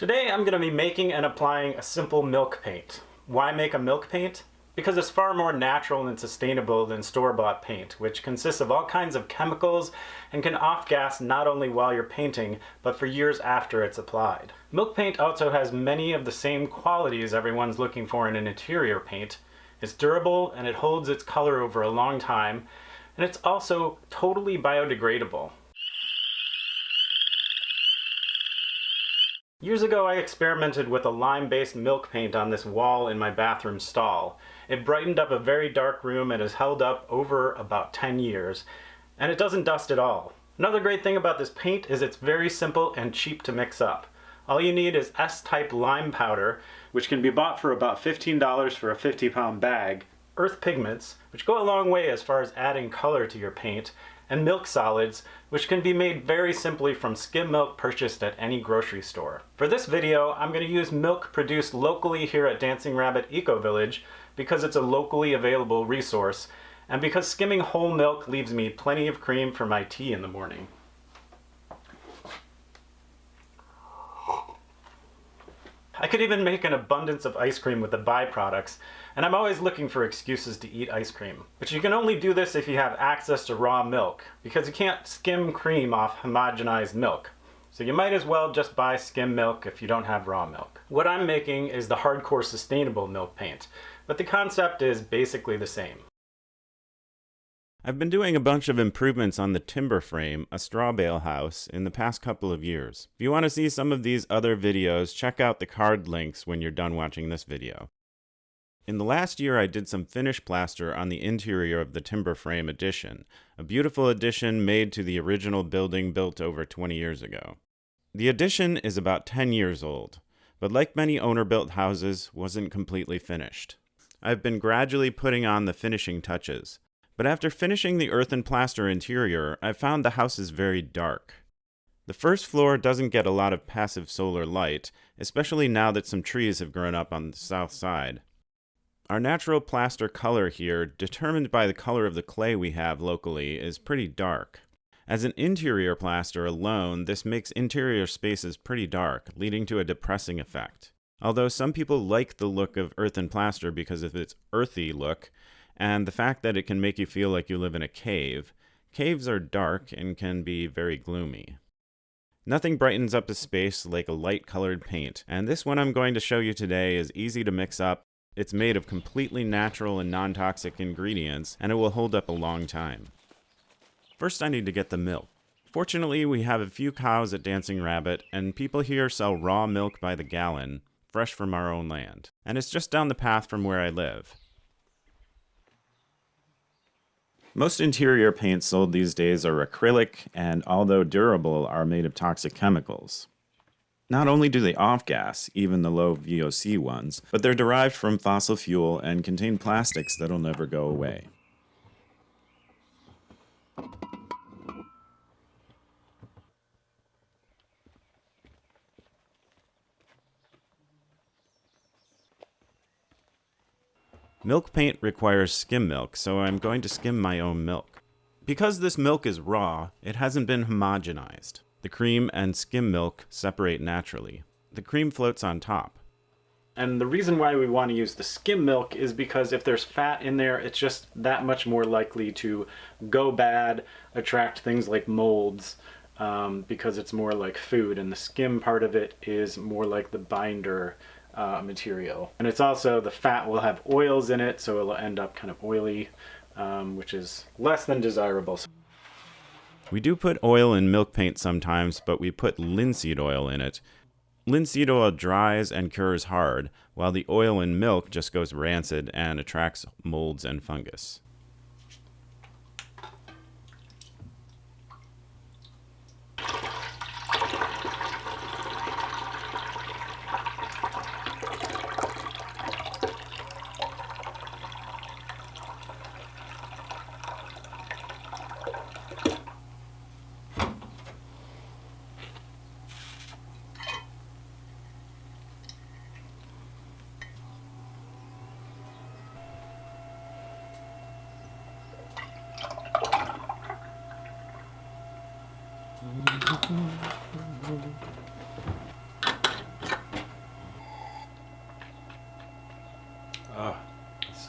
Today I'm going to be making and applying a simple milk paint. Why make a milk paint? Because it's far more natural and sustainable than store-bought paint, which consists of all kinds of chemicals and can off-gas not only while you're painting, but for years after it's applied. Milk paint also has many of the same qualities everyone's looking for in an interior paint. It's durable and it holds its color over a long time, and it's also totally biodegradable. Years ago, I experimented with a lime-based milk paint on this wall in my bathroom stall. It brightened up a very dark room and has held up over about 10 years, and it doesn't dust at all. Another great thing about this paint is it's very simple and cheap to mix up. All you need is S-type lime powder, which can be bought for about $15 for a 50-pound bag, earth pigments, which go a long way as far as adding color to your paint, and milk solids, which can be made very simply from skim milk purchased at any grocery store. For this video, I'm going to use milk produced locally here at Dancing Rabbit Eco Village because it's a locally available resource, and because skimming whole milk leaves me plenty of cream for my tea in the morning. I could even make an abundance of ice cream with the byproducts, and I'm always looking for excuses to eat ice cream. But you can only do this if you have access to raw milk, because you can't skim cream off homogenized milk. So you might as well just buy skim milk if you don't have raw milk. What I'm making is the hardcore sustainable milk paint, but the concept is basically the same. I've been doing a bunch of improvements on the timber frame, a straw bale house, in the past couple of years. If you want to see some of these other videos, check out the card links when you're done watching this video. In the last year, I did some finish plaster on the interior of the timber frame addition, a beautiful addition made to the original building built over 20 years ago. The addition is about 10 years old, but like many owner-built houses, wasn't completely finished. I've been gradually putting on the finishing touches. But after finishing the earth and plaster interior, I found the house is very dark. The first floor doesn't get a lot of passive solar light, especially now that some trees have grown up on the south side. Our natural plaster color here, determined by the color of the clay we have locally, is pretty dark. As an interior plaster alone, this makes interior spaces pretty dark, leading to a depressing effect. Although some people like the look of earth and plaster because of its earthy look, and the fact that it can make you feel like you live in a cave. Caves are dark and can be very gloomy. Nothing brightens up a space like a light-colored paint, and this one I'm going to show you today is easy to mix up. It's made of completely natural and non-toxic ingredients, and it will hold up a long time. First, I need to get the milk. Fortunately, we have a few cows at Dancing Rabbit, and people here sell raw milk by the gallon, fresh from our own land. And it's just down the path from where I live. Most interior paints sold these days are acrylic and, although durable, are made of toxic chemicals. Not only do they off-gas, even the low VOC ones, but they're derived from fossil fuel and contain plastics that'll never go away. Milk paint requires skim milk, so I'm going to skim my own milk. Because this milk is raw, it hasn't been homogenized. The cream and skim milk separate naturally. The cream floats on top. And the reason why we want to use the skim milk is because if there's fat in there, it's just that much more likely to go bad, attract things like molds, because it's more like food, and the skim part of it is more like the binder material. And it's also, the fat will have oils in it, so it'll end up kind of oily, which is less than desirable. We do put oil in milk paint sometimes, but we put linseed oil in it. Linseed oil dries and cures hard, while the oil in milk just goes rancid and attracts molds and fungus.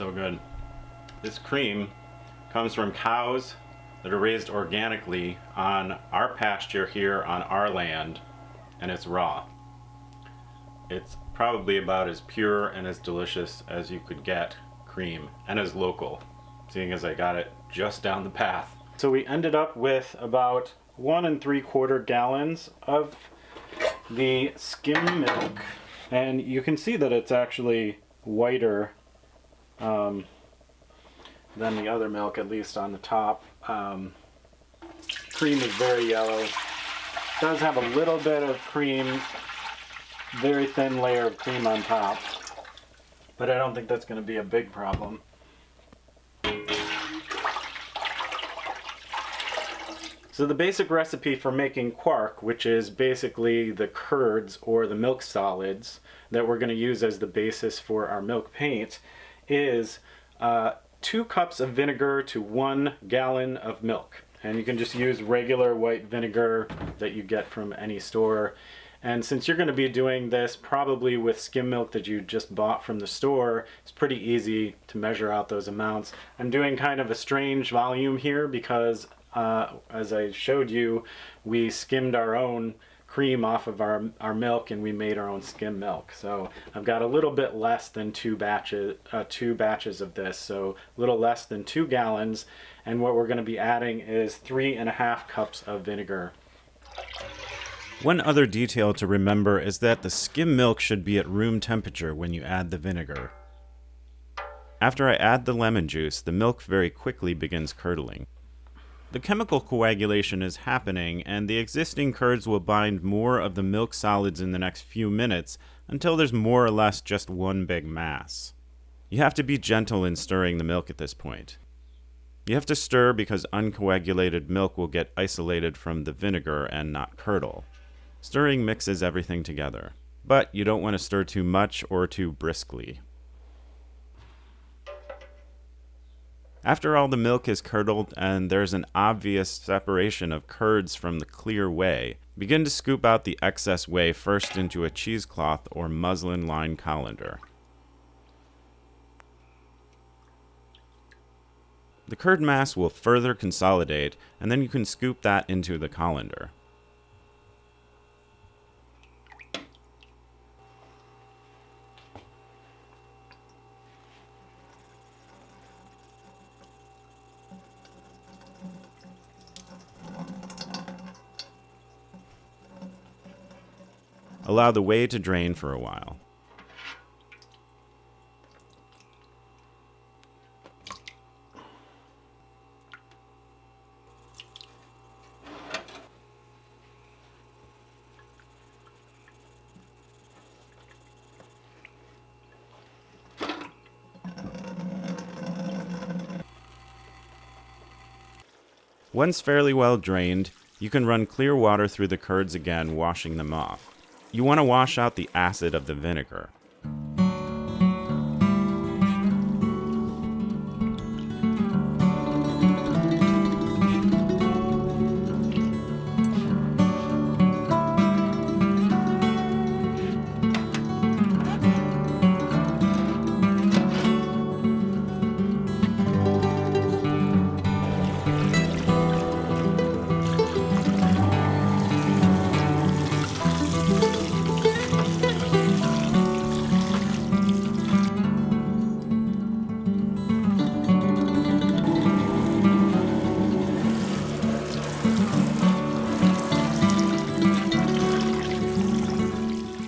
So good. This cream comes from cows that are raised organically on our pasture here on our land, and it's raw. It's probably about as pure and as delicious as you could get cream, and as local, seeing as I got it just down the path. So we ended up with about 1 3/4 gallons of the skim milk, and you can see that it's actually whiter than the other milk, at least on the top. Cream is very yellow. It does have a little bit of cream, very thin layer of cream on top, but I don't think that's going to be a big problem. So the basic recipe for making quark, which is basically the curds or the milk solids that we're going to use as the basis for our milk paint, is 2 cups of vinegar to 1 gallon of milk. And you can just use regular white vinegar that you get from any store. And since you're going to be doing this probably with skim milk that you just bought from the store, it's pretty easy to measure out those amounts. I'm doing kind of a strange volume here because as I showed you, we skimmed our own cream off of our milk and we made our own skim milk. So I've got a little bit less than two batches of this, so a little less than 2 gallons. And what we're going to be adding is 3.5 cups of vinegar. One other detail to remember is that the skim milk should be at room temperature when you add the vinegar. After I add the lemon juice, the milk very quickly begins curdling. The chemical coagulation is happening, and the existing curds will bind more of the milk solids in the next few minutes until there's more or less just one big mass. You have to be gentle in stirring the milk at this point. You have to stir because uncoagulated milk will get isolated from the vinegar and not curdle. Stirring mixes everything together, but you don't want to stir too much or too briskly. After all the milk is curdled and there's an obvious separation of curds from the clear whey, begin to scoop out the excess whey first into a cheesecloth or muslin-lined colander. The curd mass will further consolidate, and then you can scoop that into the colander. Allow the whey to drain for a while. Once fairly well drained, you can run clear water through the curds again, washing them off. You want to wash out the acid of the vinegar.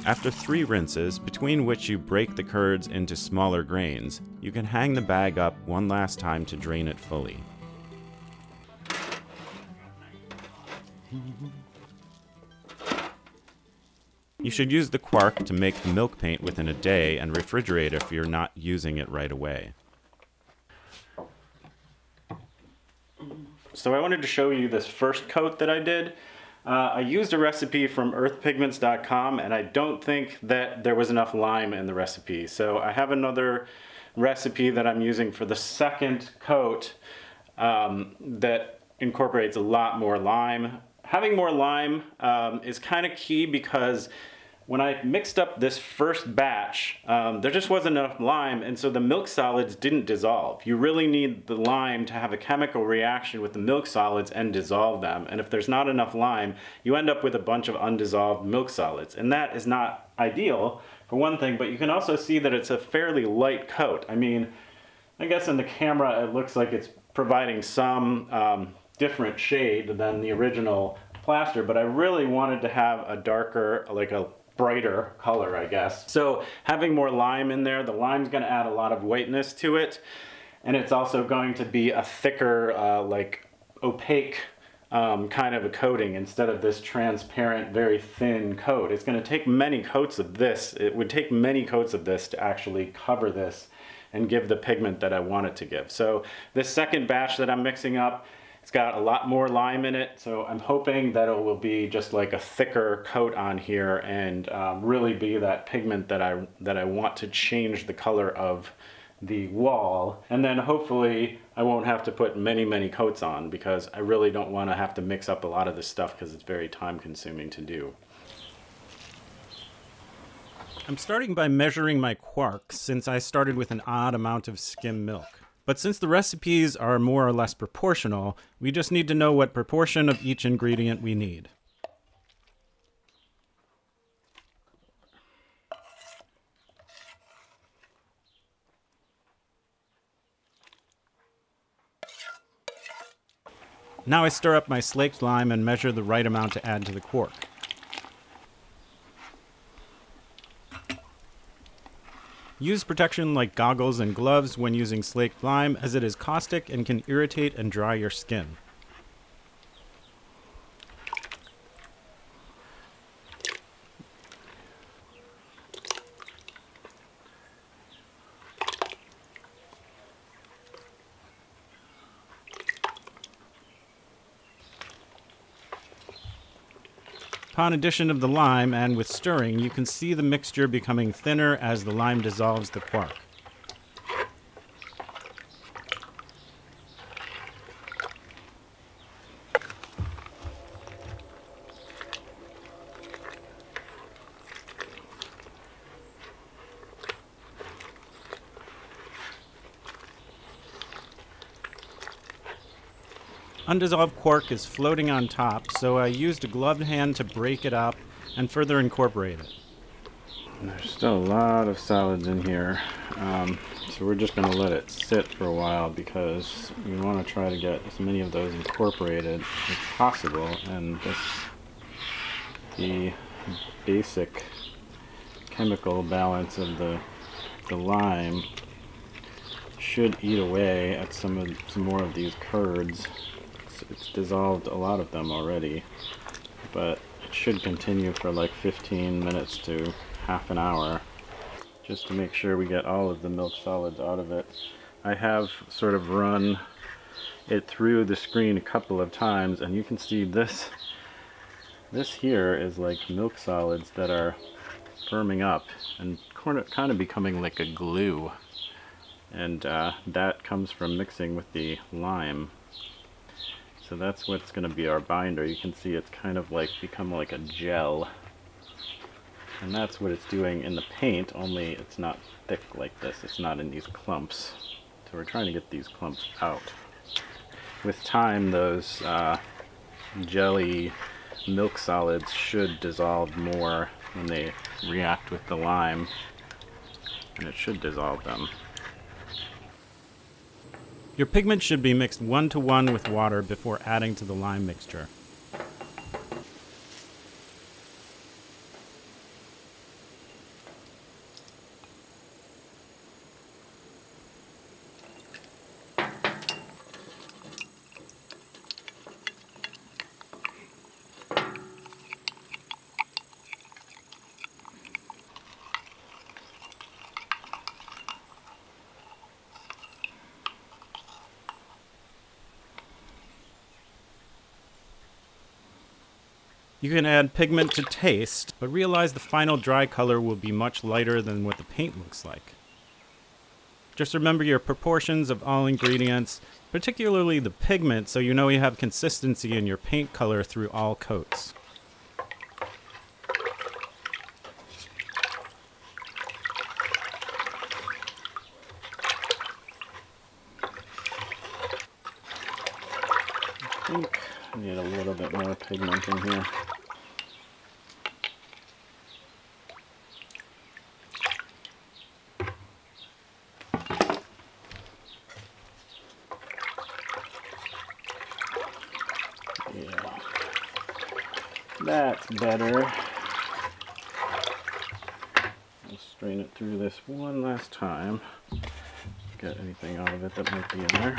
After 3 rinses, between which you break the curds into smaller grains, you can hang the bag up one last time to drain it fully. You should use the quark to make the milk paint within a day and refrigerate if you're not using it right away. So I wanted to show you this first coat that I did. I used a recipe from earthpigments.com, and I don't think that there was enough lime in the recipe. So I have another recipe that I'm using for the second coat that incorporates a lot more lime. Having more lime is kind of key because when I mixed up this first batch, there just wasn't enough lime, and so the milk solids didn't dissolve. You really need the lime to have a chemical reaction with the milk solids and dissolve them. And if there's not enough lime, you end up with a bunch of undissolved milk solids. And that is not ideal, for one thing, but you can also see that it's a fairly light coat. I mean, I guess in the camera it looks like it's providing some different shade than the original plaster, but I really wanted to have a darker, like a brighter color, I guess. So having more lime in there, the lime's going to add a lot of whiteness to it, and it's also going to be a thicker, like opaque kind of a coating instead of this transparent, very thin coat. It's going to take many coats of this. It would take many coats of this to actually cover this and give the pigment that I want it to give. So this second batch that I'm mixing up, it's got a lot more lime in it, so I'm hoping that it will be just like a thicker coat on here and really be that pigment that I want to change the color of the wall. And then hopefully I won't have to put many coats on, because I really don't want to have to mix up a lot of this stuff because it's very time consuming to do. I'm starting by measuring my quark, since I started with an odd amount of skim milk. But since the recipes are more or less proportional, we just need to know what proportion of each ingredient we need. Now I stir up my slaked lime and measure the right amount to add to the quark. Use protection like goggles and gloves when using slaked lime, as it is caustic and can irritate and dry your skin. Upon addition of the lime and with stirring, you can see the mixture becoming thinner as the lime dissolves the quark. Undissolved quark is floating on top, so I used a gloved hand to break it up and further incorporate it. There's still a lot of solids in here, so we're just going to let it sit for a while, because we want to try to get as many of those incorporated as possible, and the basic chemical balance of the lime should eat away at some more of these curds. It's dissolved a lot of them already, but it should continue for like 15 minutes to half an hour, just to make sure we get all of the milk solids out of it. I have sort of run it through the screen a couple of times, and you can see this here is like milk solids that are firming up and kind of becoming like a glue, and that comes from mixing with the lime. So that's what's going to be our binder. You can see it's kind of like become like a gel, and that's what it's doing in the paint, only it's not thick like this. It's not in these clumps. So we're trying to get these clumps out. With time, those jelly milk solids should dissolve more when they react with the lime, and it should dissolve them. Your pigment should be mixed 1-to-1 with water before adding to the lime mixture. You can add pigment to taste, but realize the final dry color will be much lighter than what the paint looks like. Just remember your proportions of all ingredients, particularly the pigment, so you know you have consistency in your paint color through all coats. need a little bit more pigment in here. Yeah, that's better. I'll strain it through this one last time. Get anything out of it that might be in there.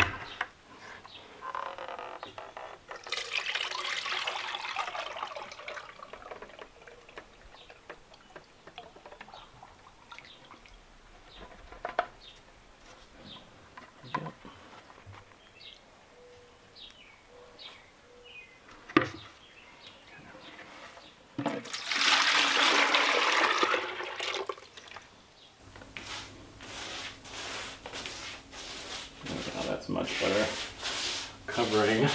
That's much better covering.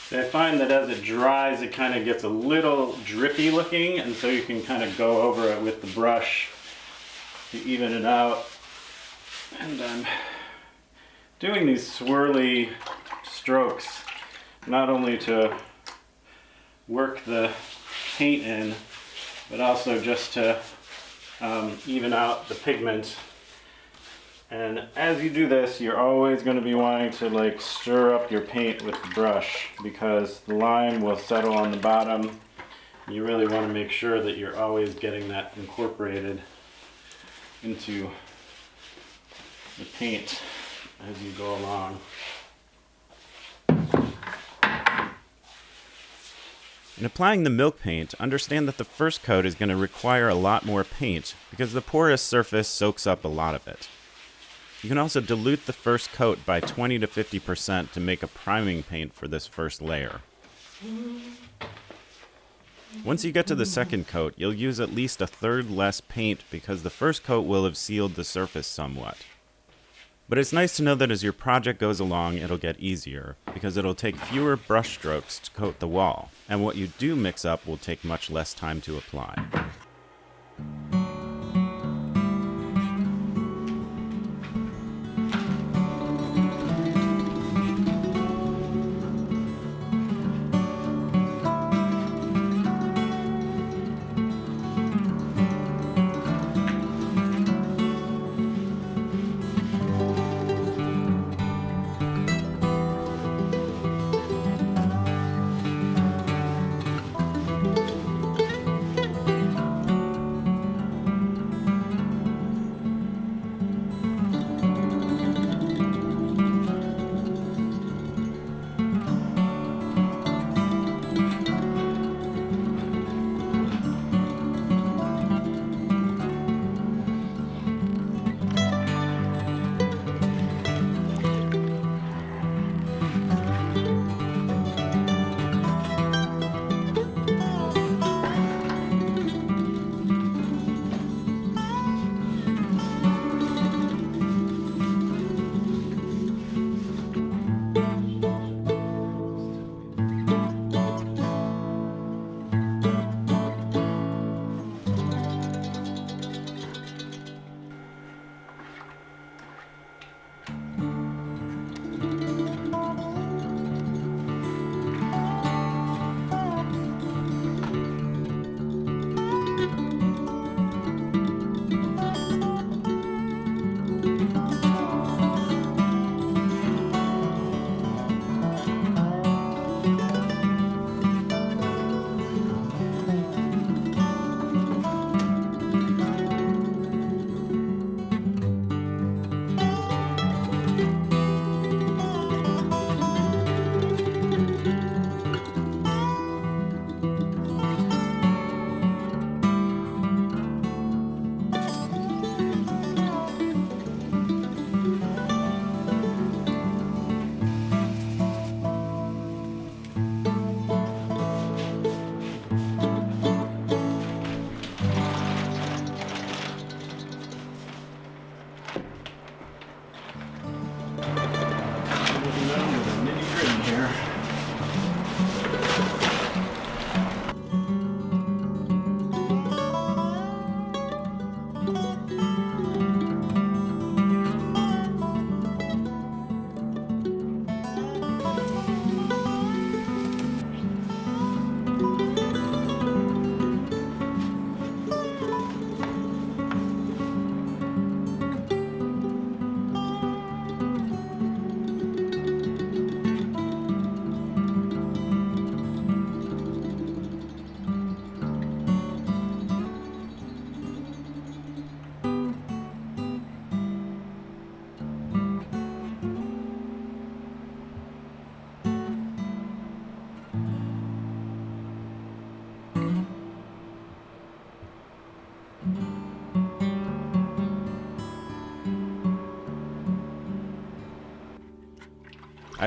I find that as it dries, it kind of gets a little drippy looking, and so you can kind of go over it with the brush to even it out. And I'm doing these swirly strokes not only to work the paint in, but also just to even out the pigment. And as you do this, you're always going to be wanting to like stir up your paint with the brush, because the lime will settle on the bottom. You really want to make sure that you're always getting that incorporated into the paint as you go along. In applying the milk paint, understand that the first coat is going to require a lot more paint because the porous surface soaks up a lot of it. You can also dilute the first coat by 20 to 50% to make a priming paint for this first layer. Once you get to the second coat, you'll use at least a third less paint because the first coat will have sealed the surface somewhat. But it's nice to know that as your project goes along, it'll get easier because it'll take fewer brush strokes to coat the wall, and what you do mix up will take much less time to apply.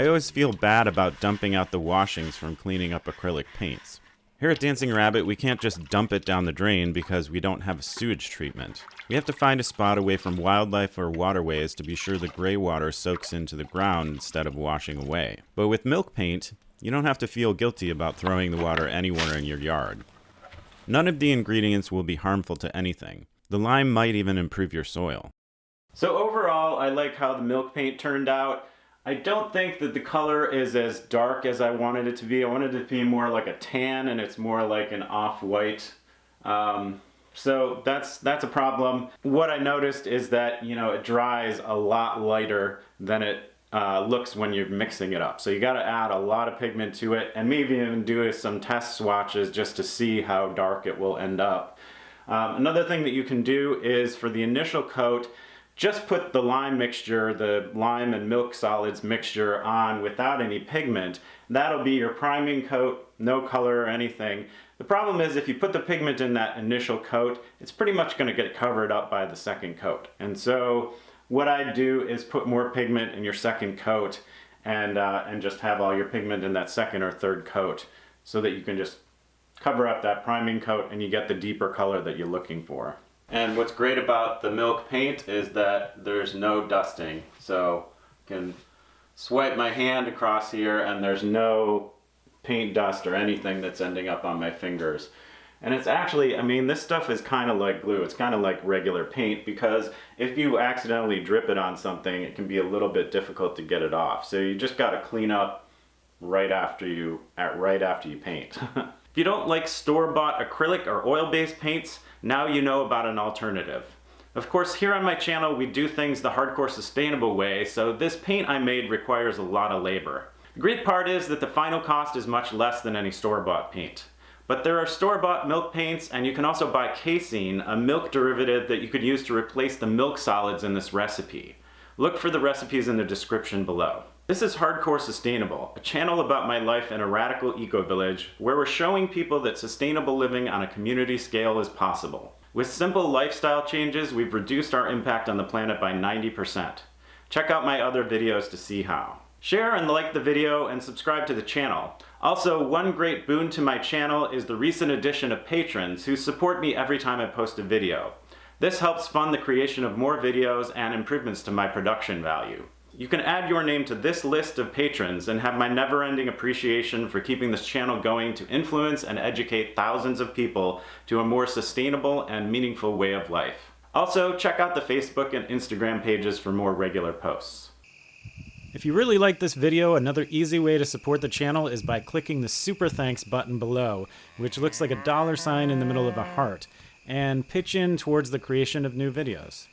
I always feel bad about dumping out the washings from cleaning up acrylic paints. Here at Dancing Rabbit, we can't just dump it down the drain because we don't have a sewage treatment. We have to find a spot away from wildlife or waterways to be sure the gray water soaks into the ground instead of washing away. But with milk paint, you don't have to feel guilty about throwing the water anywhere in your yard. None of the ingredients will be harmful to anything. The lime might even improve your soil. So overall, I like how the milk paint turned out. I don't think that the color is as dark as I wanted it to be. I wanted it to be more like a tan, and it's more like an off-white. So that's a problem. What I noticed is that, it dries a lot lighter than it looks when you're mixing it up. So you gotta add a lot of pigment to it, and maybe even do some test swatches just to see how dark it will end up. Another thing that you can do is for the initial coat, just put the lime mixture, the lime and milk solids mixture on without any pigment. That'll be your priming coat, no color or anything. The problem is if you put the pigment in that initial coat, it's pretty much going to get covered up by the second coat. And so what I do is put more pigment in your second coat and just have all your pigment in that second or third coat so that you can just cover up that priming coat and you get the deeper color that you're looking for. And what's great about the milk paint is that there's no dusting. So I can swipe my hand across here and there's no paint dust or anything that's ending up on my fingers. And it's actually, this stuff is kind of like glue. It's kind of like regular paint because if you accidentally drip it on something, it can be a little bit difficult to get it off. So you just got to clean up right after you paint. If you don't like store-bought acrylic or oil-based paints, now you know about an alternative. Of course, here on my channel, we do things the hardcore sustainable way, so this paint I made requires a lot of labor. The great part is that the final cost is much less than any store-bought paint. But there are store-bought milk paints, and you can also buy casein, a milk derivative that you could use to replace the milk solids in this recipe. Look for the recipes in the description below. This is Hardcore Sustainable, a channel about my life in a radical eco-village where we're showing people that sustainable living on a community scale is possible. With simple lifestyle changes, we've reduced our impact on the planet by 90%. Check out my other videos to see how. Share and like the video and subscribe to the channel. Also, one great boon to my channel is the recent addition of patrons who support me every time I post a video. This helps fund the creation of more videos and improvements to my production value. You can add your name to this list of patrons and have my never-ending appreciation for keeping this channel going to influence and educate thousands of people to a more sustainable and meaningful way of life. Also, check out the Facebook and Instagram pages for more regular posts. If you really like this video, another easy way to support the channel is by clicking the Super Thanks button below, which looks like a dollar sign in the middle of a heart, and pitch in towards the creation of new videos.